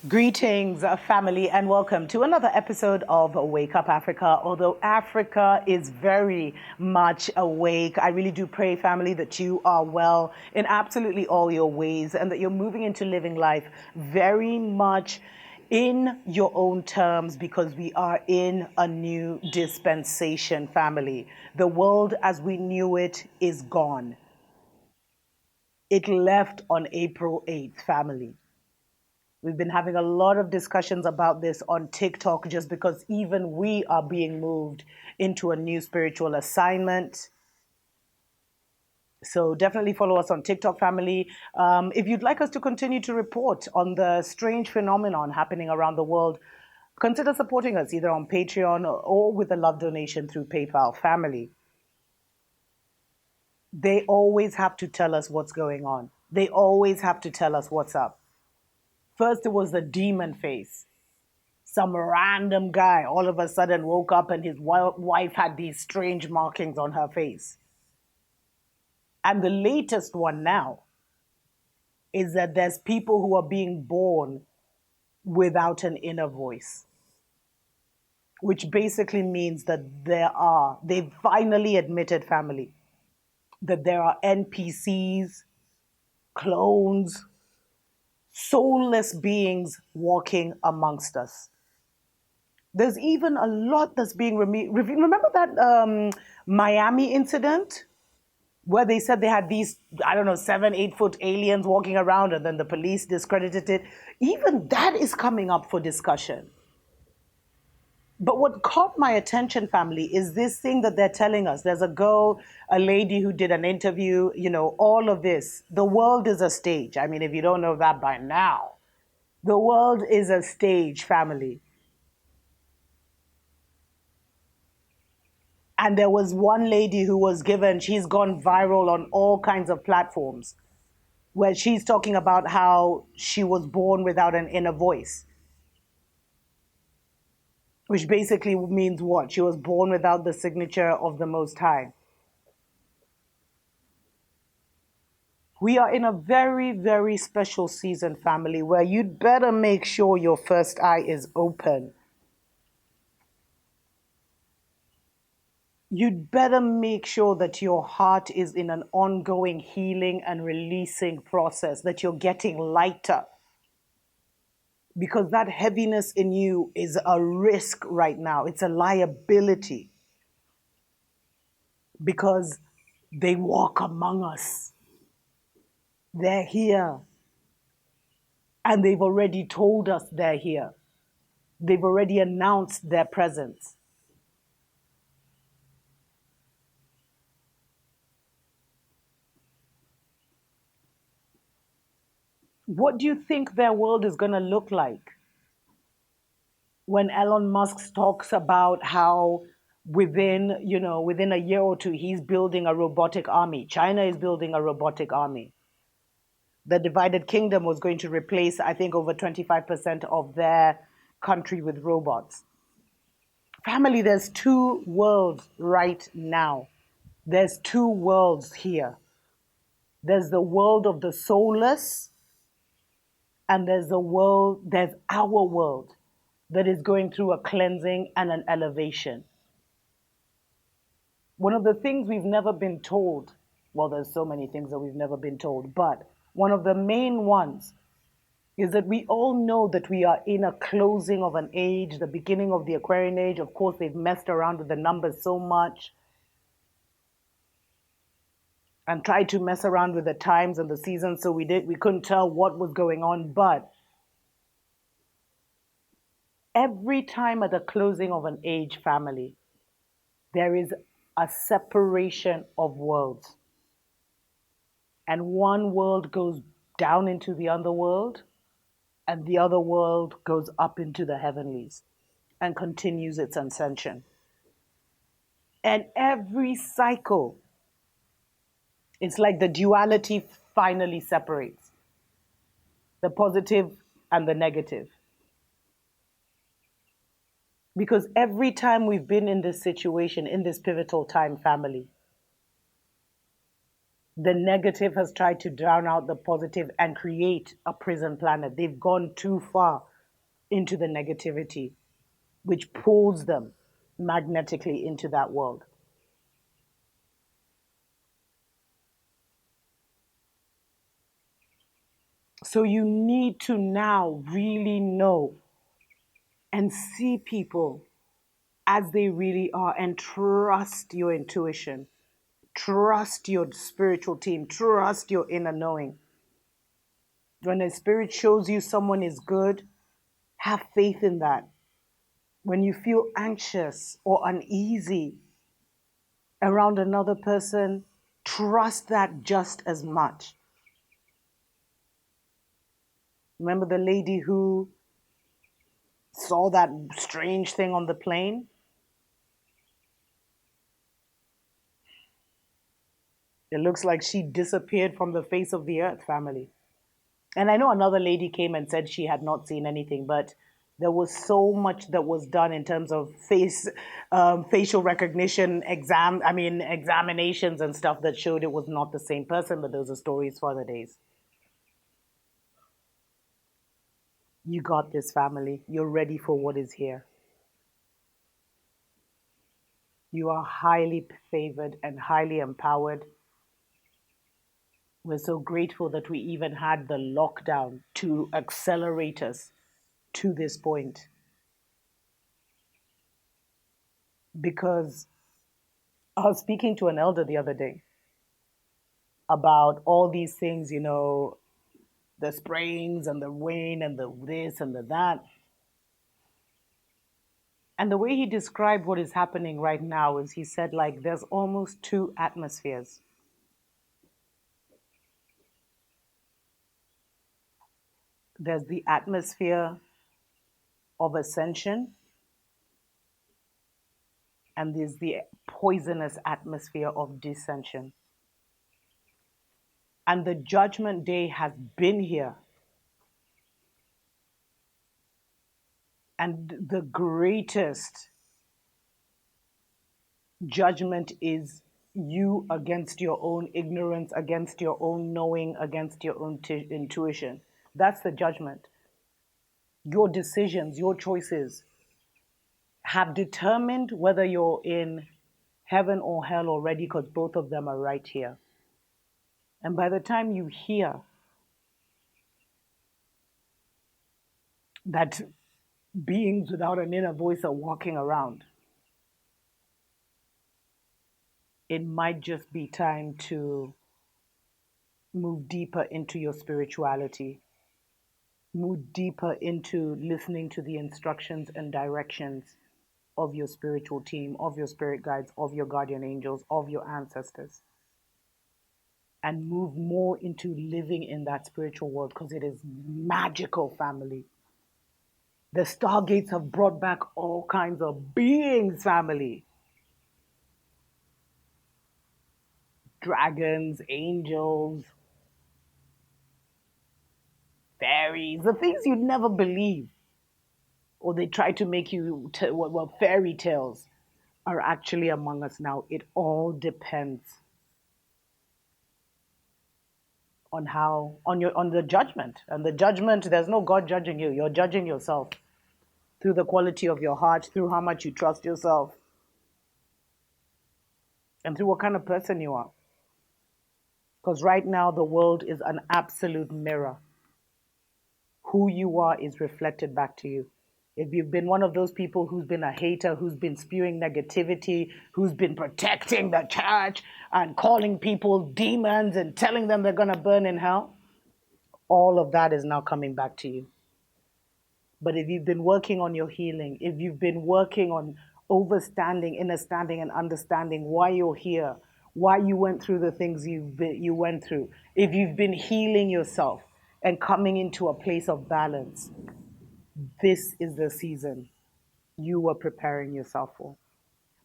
Greetings, family, and welcome to another episode of Wake Up Africa. Although Africa is very much awake, I really do pray, family, that you are well in absolutely all your ways and that you're moving into living life very much in your own terms because we are in a new dispensation, family. The world as we knew it is gone. It left on April 8th, family. We've been having a lot of discussions about this on TikTok just because even we are being moved into a new spiritual assignment. So definitely follow us on TikTok, family. If you'd like us to continue to report on the strange phenomenon happening around the world, consider supporting us either on Patreon or with a love donation through PayPal, family. They always have to tell us what's going on. They always have to tell us what's up. First, it was the demon face. Some random guy all of a sudden woke up and his wife had these strange markings on her face. And the latest one now is that there's people who are being born without an inner voice, which basically means that they've finally admitted, family, that there are NPCs, clones, soulless beings walking amongst us. There's even a lot that's being revealed. Remember that Miami incident where they said they had these, I don't know, 7, 8 foot aliens walking around and then the police discredited it? Even that is coming up for discussion. But what caught my attention, family, is this thing that they're telling us. There's a girl, a lady who did an interview, all of this. The world is a stage. I mean, if you don't know that by now, the world is a stage, family. And there was one lady who was given, she's gone viral on all kinds of platforms, where she's talking about how she was born without an inner voice, which basically means what? She was born without the signature of the Most High. We are in a very, very special season, family, where you'd better make sure your first eye is open. You'd better make sure that your heart is in an ongoing healing and releasing process, that you're getting lighter. Because that heaviness in you is a risk right now. It's a liability. Because they walk among us. They're here. And they've already told us they're here. They've already announced their presence. What do you think their world is going to look like when Elon Musk talks about how within a year or two, he's building a robotic army. China is building a robotic army. The divided kingdom was going to replace, I think, over 25% of their country with robots. Family, there's two worlds right now. There's two worlds here. There's the world of the soulless, and there's our world that is going through a cleansing and an elevation. One of the things we've never been told, well, there's so many things that we've never been told, but one of the main ones is that we all know that we are in a closing of an age, the beginning of the Aquarian age. Of course, they've messed around with the numbers so much and tried to mess around with the times and the seasons, so we couldn't tell what was going on. But every time at the closing of an age, family, there is a separation of worlds. And one world goes down into the underworld, and the other world goes up into the heavenlies and continues its ascension. And every cycle, it's like the duality finally separates the positive and the negative. Because every time we've been in this situation, in this pivotal time, family, the negative has tried to drown out the positive and create a prison planet. They've gone too far. into the negativity, which pulls them magnetically into that world. So you need to now really know and see people as they really are and trust your intuition, trust your spiritual team, trust your inner knowing. When a spirit shows you someone is good, have faith in that. When you feel anxious or uneasy around another person, trust that just as much. Remember the lady who saw that strange thing on the plane? It looks like she disappeared from the face of the earth, family. And I know another lady came and said she had not seen anything, but there was so much that was done in terms of facial recognition examinations and stuff that showed it was not the same person, but those are stories for other days. You got this, family. You're ready for what is here. You are highly favored and highly empowered. We're so grateful that we even had the lockdown to accelerate us to this point, because I was speaking to an elder the other day about all these things, the springs and the rain and the this and the that. And the way he described what is happening right now is he said, like, there's almost two atmospheres. There's the atmosphere of ascension, and there's the poisonous atmosphere of dissension. And the judgment day has been here. And the greatest judgment is you against your own ignorance, against your own knowing, against your own intuition. That's the judgment. Your decisions, your choices have determined whether you're in heaven or hell already, because both of them are right here. And by the time you hear that beings without an inner voice are walking around, it might just be time to move deeper into your spirituality, move deeper into listening to the instructions and directions of your spiritual team, of your spirit guides, of your guardian angels, of your ancestors, and move more into living in that spiritual world, because it is magical, family. The stargates have brought back all kinds of beings, family. Dragons, angels, fairies, the things you'd never believe, or they try to make you, fairy tales are actually among us now. It all depends on on the judgment. And the judgment, there's no God judging you. You're judging yourself through the quality of your heart, through how much you trust yourself, and through what kind of person you are. Because right now, the world is an absolute mirror. Who you are is reflected back to you. If you've been one of those people who's been a hater, who's been spewing negativity, who's been protecting the church and calling people demons and telling them they're going to burn in hell, all of that is now coming back to you. But if you've been working on your healing, if you've been working on overstanding, understanding, and understanding why you're here, why you went through the things you went through, if you've been healing yourself and coming into a place of balance, this is the season you were preparing yourself for.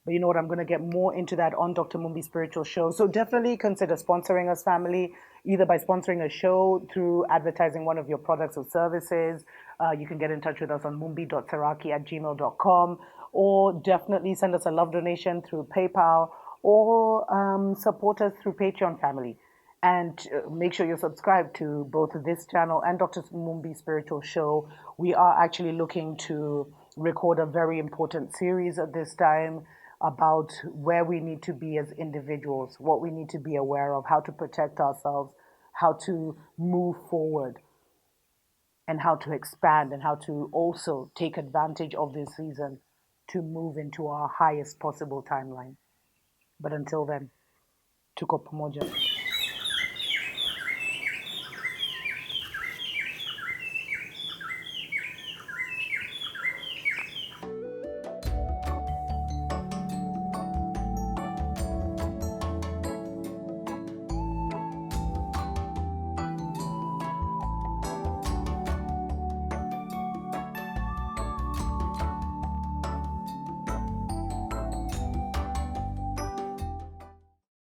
But you know what? I'm going to get more into that on Dr. Mumbi Spiritual Show. So definitely consider sponsoring us, family, either by sponsoring a show, through advertising one of your products or services. You can get in touch with us on mumbi.saraki@gmail.com, or definitely send us a love donation through PayPal, or support us through Patreon, family. And make sure you're subscribed to both this channel and Dr. Mumbi Spiritual Show. We are actually looking to record a very important series at this time about where we need to be as individuals, what we need to be aware of, how to protect ourselves, how to move forward, and how to expand, and how to also take advantage of this season to move into our highest possible timeline. But until then, tuko pamoja.